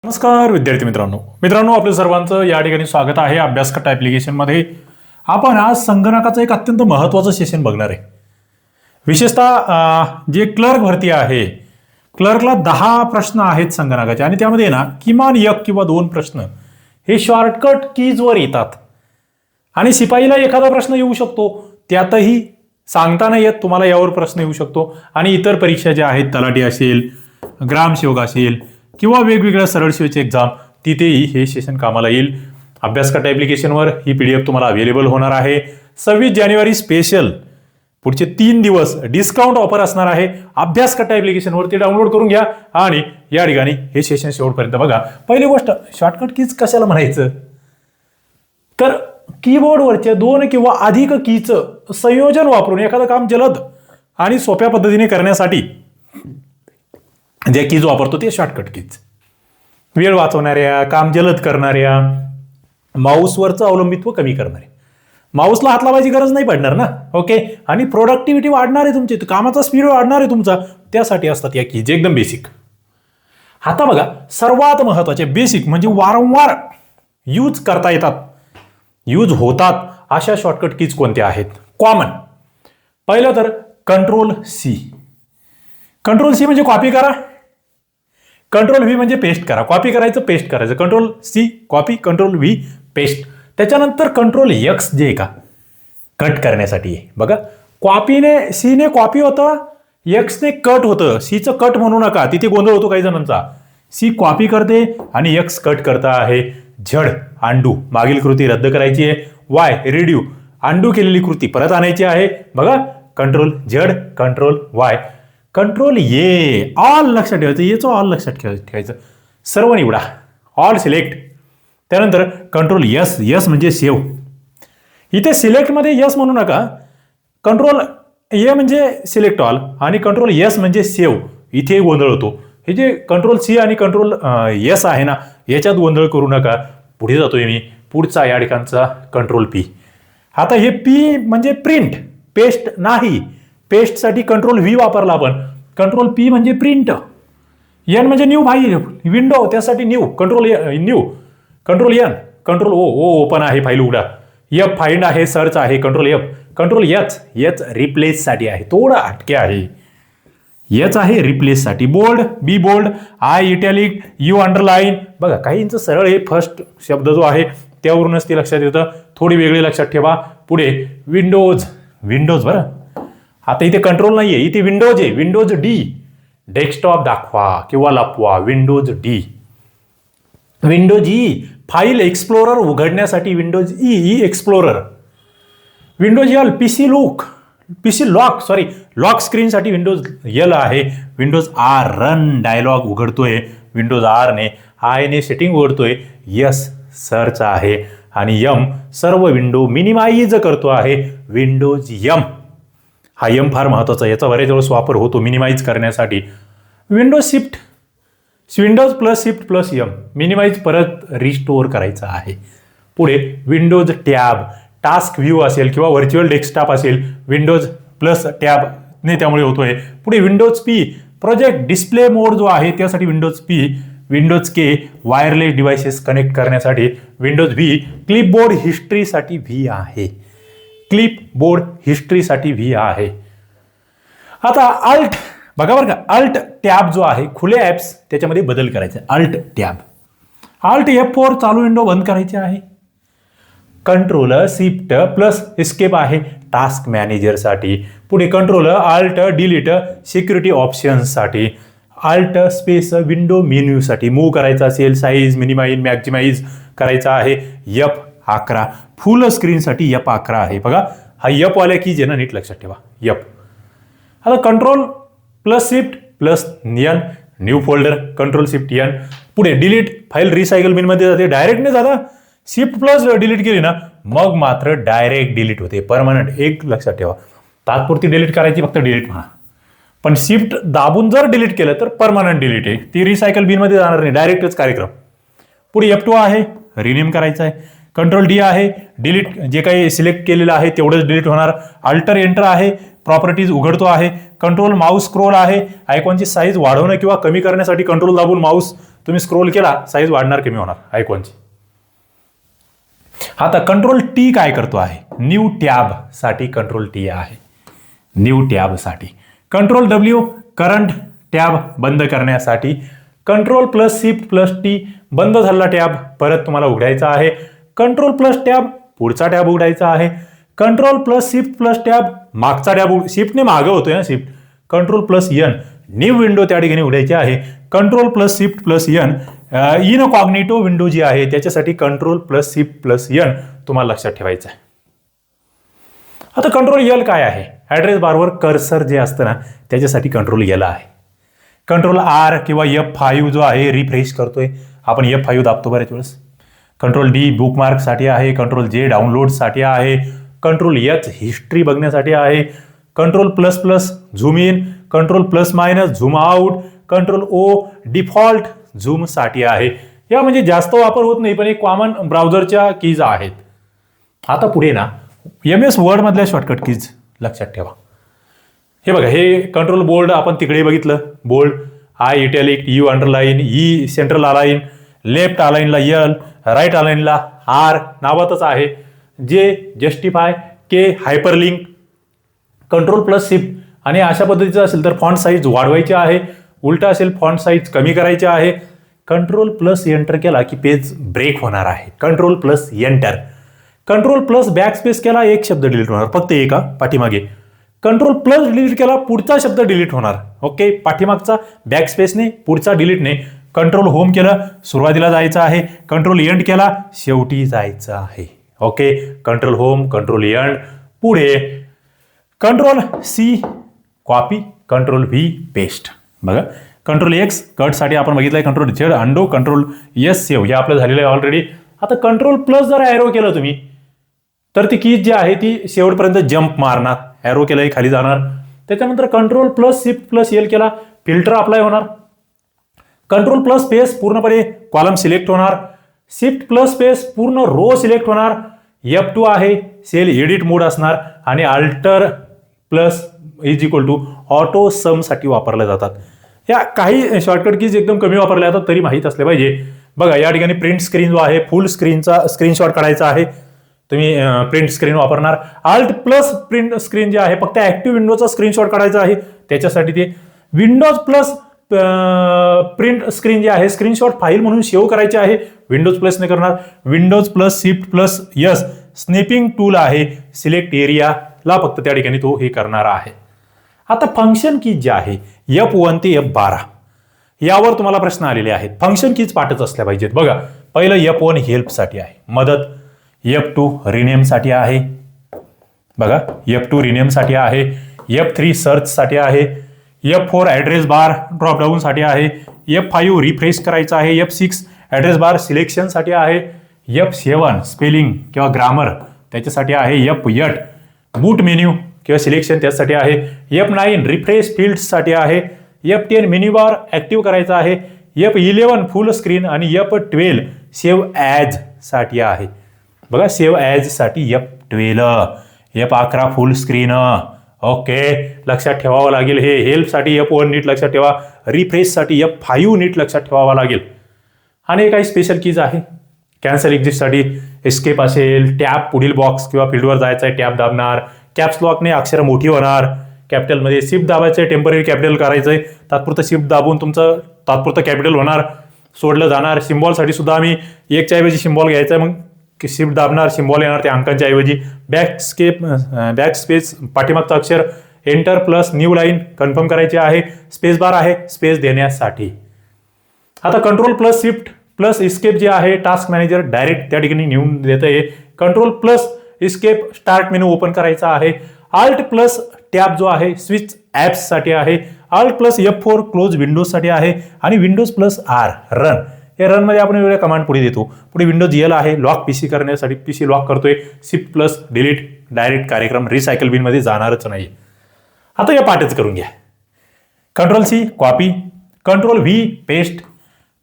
नमस्कार विद्यार्थी मित्रांनो आपल्या सर्वांचं या ठिकाणी स्वागत आहे अभ्यासकट्टा ॲप्लिकेशनमध्ये. आपण आज संगणकाचं एक अत्यंत महत्त्वाचं सेशन बघणार आहे. विशेषतः जे क्लर्क भरती आहे, क्लर्कला 10 प्रश्न आहेत संगणकाचे आणि त्यामध्ये ना किमान 1 किंवा 2 प्रश्न हे शॉर्टकट कीजवर येतात आणि शिपाईला एखादा प्रश्न येऊ शकतो, त्यातही सांगता नाही येत तुम्हाला यावर प्रश्न येऊ शकतो. आणि इतर परीक्षा ज्या आहेत, तलाठी असेल, ग्रामसेवक असेल किंवा वेगवेगळ्या सरळ सेवेचे एक्झाम, तिथेही हे सेशन कामाला येईल. अभ्यासकट्टा ॲप्लिकेशनवर ही PDF तुम्हाला अवेलेबल होणार आहे. 26 जानेवारी स्पेशल पुढचे 3 दिवस डिस्काउंट ऑफर असणार आहे. अभ्यासकट्टा ॲप्लिकेशनवरती डाउनलोड करून घ्या आणि या ठिकाणी हे सेशन शेवटपर्यंत बघा. पहिली गोष्ट, शॉर्टकट कीज कशाला म्हणायचं, तर कीबोर्डवरच्या 2 किंवा अधिक कीचं संयोजन वापरून एखादं काम जलद आणि सोप्या पद्धतीने करण्यासाठी ज्या कीज वापरतो ते शॉर्टकट कीज. वेळ वाचवणाऱ्या, काम जलद करणाऱ्या, माऊसवरचं अवलंबित्व कमी करणाऱ्या. माऊसला हात लावायची गरज नाही पडणार ना, ओके. आणि प्रोडक्टिव्हिटी वाढणार आहे तुमची, कामाचा स्पीड वाढणार आहे तुमचा, त्यासाठी असतात या कीज एकदम बेसिक. आता बघा, सर्वात महत्वाचे बेसिक म्हणजे वारंवार यूज करता येतात, यूज होतात अशा शॉर्टकट कीज कोणत्या आहेत. कॉमन पहिलं तर कंट्रोल-C. कंट्रोल-C म्हणजे कॉपी करा, कंट्रोल-V म्हणजे पेस्ट करा. कॉपी करायचं, पेस्ट करायचं. Control-C copy, कंट्रोल-V paste. त्याच्यानंतर कंट्रोल-X जे का कट करण्यासाठी आहे बघा. कॉपीने C ने कॉपी होतं, X ने कट होतं. C चं कट म्हणू नका, तिथे गोंधळ होतो काही जणांचा. C कॉपी करते आणि X कट करता आहे. झड अंडू, मागील कृती रद्द करायची आहे. Y रिड्यू, अंडू केलेली कृती परत आणायची आहे. बघा, control Z, control Y, control ए, ऑल लक्षात ठेवायचं. येचं ऑल लक्षात ठेवायचं. सर्व निवडा, ऑल सिलेक्ट. त्यानंतर कंट्रोल S, S म्हणजे सेव्ह. इथे सिलेक्टमध्ये S म्हणू नका, कंट्रोल ए म्हणजे सिलेक्ट ऑल आणि कंट्रोल S म्हणजे सेव्ह. इथे गोंधळ होतो. हे जे कंट्रोल-C आणि कंट्रोल S आहे ना, याच्यात गोंधळ करू नका. पुढे जातोय मी. पुढचा या ठिकाणचा कंट्रोल-P. आता हे P म्हणजे प्रिंट, पेस्ट नाही. पेस्टसाठी कंट्रोल-V वापरला आपण. कंट्रोल-P म्हणजे प्रिंट. N म्हणजे न्यू फाईल, विंडो, त्यासाठी न्यू, कंट्रोल न्यू. कंट्रोल-N, कंट्रोल-O, ओपन आहे, फाईल उघडा. F फाइंड आहे, सर्च आहे. कंट्रोल-F. कंट्रोल-H, H रिप्लेससाठी आहे, थोडं हटके आहे. H आहे रिप्लेससाठी. Bold, B bold, I italic, U underline. बघा, काहींचं सरळ हे फर्स्ट शब्द जो आहे त्यावरूनच ते लक्षात येतं, थोडी वेगळी लक्षात ठेवा. पुढे विंडोज, विंडोज. बरं, आता इथे कंट्रोल नाहीये, इथे विंडोज आहे. विंडोज D, डेस्कटॉप दाखवा किंवा लपवा. Windows D. Windows E, file explorer उघडण्यासाठी. Windows E explorer. Windows L, PC lock स्क्रीनसाठी विंडोज L आहे. विंडोज R, रन डायलॉग उघडतोय विंडोज R ने. I ने सेटिंग उघडतोय. S सर्च आहे आणि M सर्व विंडो मिनिमाइज करतो आहे. Windows M. हा M फार महत्वाचा, याचा बऱ्याच वेळेस वापर होतो मिनिमाइज करण्यासाठी. Windows shift, Windows plus shift plus M, minimize परत रिस्टोअर करायचा आहे. पुढे विंडोज टॅब, टास्क व्ह्यू असेल किंवा व्हर्च्युअल डेस्कटॉप असेल, विंडोज प्लस टॅब ने त्यामुळे होतोय. पुढे Windows P, project display mode जो आहे त्यासाठी Windows P. Windows K, wireless devices connect करण्यासाठी. विंडोज V, क्लिपबोर्ड हिस्ट्रीसाठी V आहे. क्लिपबोर्ड हिस्ट्रीसाठी V आहे. आता अल्ट बघा बरं का, अल्ट टॅब जो आहे, खुले ॲप्स त्याच्यामध्ये बदल करायचे. अल्ट टॅब, अल्ट F4 चालू विंडो बंद करायची आहे. कंट्रोल शिफ्ट प्लस एस्केप आहे टास्क मॅनेजरसाठी. पुढे कंट्रोल अल्ट डिलीट सिक्युरिटी ऑप्शन्ससाठी. अल्ट स्पेस विंडो मेन्यूसाठी. मूव्ह करायचा असेल, साईज मिनिमाइज मॅक्झिमाइज करायचा आहे. F11 फुल स्क्रीनसाठी F11 आहे. बघा, हा F वाल्या कीज आहे ना, नीट लक्षात ठेवा. F. आता control plus shift plus N, new folder, control shift N. पुढे डिलीट, फाईल रिसायकल बिनमध्ये जाते. डायरेक्ट नाही जाता, शिफ्ट प्लस डिलीट केली ना मग मात्र डायरेक्ट डिलीट होते, परमनंट. एक लक्षात ठेवा, तात्पुरती डिलीट करायची, फक्त डिलीट म्हणा. पण शिफ्ट दाबून जर डिलीट केलं तर परमनंट डिलीट आहे, ती रिसायकल बिनमध्ये जाणार नाही, डायरेक्टच कार्यक्रम. पुढे F2 आहे, रिनेम करायचा आहे. कंट्रोल डी आहे डिलीट, जे काही सिलेक्ट केलेलं आहे तेवढंच डिलीट होणार. अल्टर एंटर आहे प्रॉपर्टीज उघडतो आहे. कंट्रोल माऊस स्क्रोल आहे, आयकॉनची साईज वाढवणं किंवा कमी करण्यासाठी कंट्रोल दाबून माऊस तुम्ही स्क्रोल केला, साईज वाढणार कमी होणार आयकॉनची. आता कंट्रोल टी काय करतो आहे, न्यू टॅब साठी कंट्रोल टी आहे, न्यू टॅब साठी. कंट्रोल डब्ल्यू करंट टॅब बंद करण्यासाठी. Control plus shift plus T बंद झालेला टॅब परत तुम्हाला उघडायचा आहे. कंट्रोल प्लस टॅब पुढचा टॅब उघडायचा आहे. Control plus shift plus tab मागचा टॅब, शिफ्टने मागं होतोय ना shift. Control plus N new window त्या ठिकाणी उघडायची आहे. Control plus shift plus N incognito window जी आहे त्याच्यासाठी control plus shift plus N तुम्हाला लक्षात ठेवायचं आहे. आता कंट्रोल एल काय आहे, ऍड्रेस बारवर कर्सर जे असतं ना त्याच्यासाठी कंट्रोल एल आहे. कंट्रोल आर किंवा F5 जो आहे रिफ्रेश करतोय आपण, F5 दाबतो बऱ्याच वेळेस. कंट्रोल डी बुकमार्क साठी आहे. कंट्रोल जे डाउनलोड साठी आहे. कंट्रोल एच हिस्ट्री बघण्यासाठी आहे. Control plus plus zoom in, control plus minus zoom out, control O default zoom साठी आहे. या म्हणजे जास्त वापर होत नाही पण एक कॉमन ब्राउझरच्या कीज आहेत. आता पुढे ना MS वर्ड मधल्या शॉर्टकट कीज लक्षात ठेवा. हे बघा, हे कंट्रोल बोल्ड आपण तिकडे बघितलं, bold, I italic, U underline, E central align, left अलाइनला एल, राईट अलाइनला आर नावातच आहे. जे justify, K hyperlink, control plus shift. आणि अशा पद्धतीचं असेल तर फॉन्ट साईज वाढवायची आहे, उलटा असेल फॉन्ट साईज कमी करायची आहे. कंट्रोल प्लस एंटर केला की पेज ब्रेक होणार आहे. Control plus enter. Control plus back space केला एक शब्द डिलीट होणार, फक्त एका पाठीमागे. कंट्रोल प्लस डिलीट केला पुढचा शब्द डिलीट होणार. ओके, पाठीमागचा बॅक स्पेसने, पुढचा डिलीटने. कंट्रोल होम केलं सुरुवातीला जायचं आहे. कंट्रोल एंड केला शेवटी जायचं आहे. Okay, control home, control end, पुढे. Control C copy, control V paste. बघा, कंट्रोल एक्स कट साठी आपण बघितलंय. Control Z undo, control S save, हे आपलं झालेलं आहे ऑलरेडी. आता कंट्रोल प्लस जर एरो केलं तुम्ही तर ती कीज जी आहे ती शेवटपर्यंत जंप मारणार. एरो केलंय खाली जाणार. त्याच्यानंतर control plus shift plus L केला, फिल्टर अप्लाय होणार. कंट्रोल प्लस स्पेस पूर्णपणे कॉलम सिलेक्ट होणार. शिफ्ट प्लस स्पेस पूर्ण रो सिलेक्ट होणार. F2 आहे सेल एडिट मोड असणार. आणि alter plus is equal to auto sum साठी वापरल्या जातात. या काही शॉर्टकट कीज एकदम कमी वापरल्या जातात तरी माहीत असले पाहिजे. बघा, या ठिकाणी प्रिंट स्क्रीन जो आहे फुल स्क्रीनचा स्क्रीनशॉट काढायचा आहे, तुम्ही प्रिंट स्क्रीन वापरणार. आल्ट प्लस प्रिंट स्क्रीन जे आहे फक्त ऍक्टिव्ह विंडोचा स्क्रीनशॉट काढायचा आहे, त्याच्यासाठी ते. विंडोज प्लस प्रिंट स्क्रीन जे आहे स्क्रीनशॉट फाईल म्हणून सेव्ह करायचे आहे, विंडोज प्लसने करणार. Windows plus shift plus yes snipping tool आहे, सिलेक्ट एरियाला फक्त त्या ठिकाणी तो हे करणार आहे. आता फंक्शन कीज जे आहे F1 ते F12 यावर तुम्हाला प्रश्न आलेले आहेत. फंक्शन कीज पाठच असल्या पाहिजेत. बघा, पहिलं F1 हेल्प साठी आहे, मदत. F2 रिनेम साठी आहे. बघा, F2 रिनेम साठी आहे. F3 सर्च साठी आहे. F4 ऍड्रेस बार ड्रॉपडाऊन साठी आहे. F5 रिफ्रेश करायचा आहे. F6 ऍड्रेस बार सिलेक्शन साठी आहे. F7 स्पेलिंग किंवा ग्रामर त्याच्यासाठी आहे. F8 बूट मेन्यू किंवा सिलेक्शन त्यासाठी आहे. F9 रिफ्रेश फील्ड्स साठी आहे. F10 मेन्यू बार ऍक्टिव्ह करायचा आहे. F11 फुल स्क्रीन आणि F12 सेव्ह ॲज साठी आहे. बघा, सेव्ह ॲज साठी F12. F11 फुल स्क्रीन. ओके, लक्षात ठेवावं लागेल. हे हेल्प साठी F1 नीट लक्षात ठेवा. रिफ्रेश साठी F5 नीट लक्षात ठेवावा लागेल. आणि काही स्पेशल कीज आहे. कॅन्सल एक्झिट साठी एस्केप असेल. टॅब पुढील बॉक्स किंवा फील्डवर जायचं आहे, टॅब दाबणार. कॅप्स लॉकने अक्षर मोठी होणार. कॅपिटलमध्ये शिफ्ट दाबायचं आहे, टेम्पररी कॅपिटल करायचंय, तात्पुरतं शिफ्ट दाबून तुमचं तात्पुरतं कॅपिटल होणार, सोडलं जाणार. सिम्बॉलसाठी सुद्धा आम्ही एकच्या ऐवजी सिम्बॉल घ्यायचा आहे, मग शिफ्ट दाबणार, सिम्बॉल येणार त्या अंकांच्या ऐवजी. बॅक स्पेस पाठीमागचं अक्षर, enter plus new line confirm करायची आहे. स्पेस बार आहे स्पेस देण्यासाठी. आता control plus shift plus escape जे आहे टास्क मॅनेजर डायरेक्ट त्या ठिकाणी नेऊन देत आहे. Control plus escape start menu open करायचा आहे. आल्ट प्लस टॅब जो आहे स्विच ॲप्स साठी आहे. Alt plus F4 close Windows साठी आहे. आणि विंडोज प्लस आर रन. या रन मध्ये आपण वेगळ्या कमांड पुढे देतो. पुढे विंडोज एल आहे लॉक पीसी करण्यासाठी, पीसी लॉक करतोय. शिफ्ट प्लस डिलीट डायरेक्ट कार्यक्रम रिसायकल बिन मध्ये जाणारच नाही. आता या पाठच करून घ्या. Control C copy, control V paste,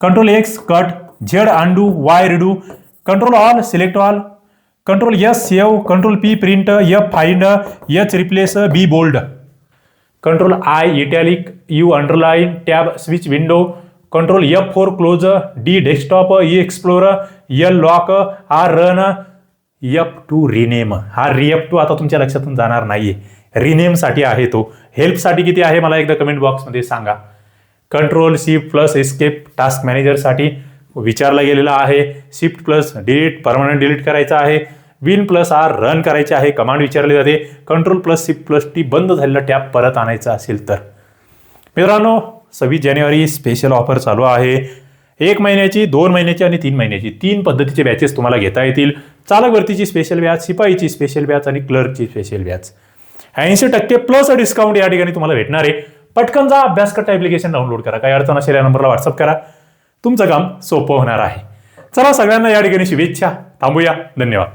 control X cut, Z undo, Y redo, control all select all, control S save, control P print, F find, H replace, B bold, control I italic, U underline, tab switch window, control F4 close, D desktop, E explorer, L lock, R run, F2 rename. हा F2 आता तुमच्या लक्षातून जाणार नाहीये, rename साठी आहे तो. Help साठी किती आहे मला एकदा कमेंट बॉक्समध्ये सांगा. Control shift plus escape task manager साठी विचारला गेलेला आहे. Shift plus delete permanent delete करायचा आहे. विन प्लस आर रन करायचे आहे, कमांड विचारली जाते. Control plus shift plus T बंद झालेला टॅब परत आणायचा असेल तर. मित्रांनो 26 जानेवारी स्पेशल ऑफर चालू आहे. 1 महिन्याची, 2 महिन्याची आणि 3 महिन्याची 3 पद्धतीचे बॅचेस तुम्हाला घेता येतील. चालक भरतीची स्पेशल बॅच, शिपाईची स्पेशल बॅच आणि क्लर्कची स्पेशल बॅच. 80% प्लस डिस्काउंट या ठिकाणी तुम्हाला भेटणार आहे. पटकन जा अभ्यासकट्टा ॲप्लिकेशन डाउनलोड करा. काही अडचण असेल या नंबरला व्हॉट्सअप करा, तुमचं काम सोपं होणार आहे. चला सगळ्यांना या ठिकाणी शुभेच्छा. थांबूया. धन्यवाद.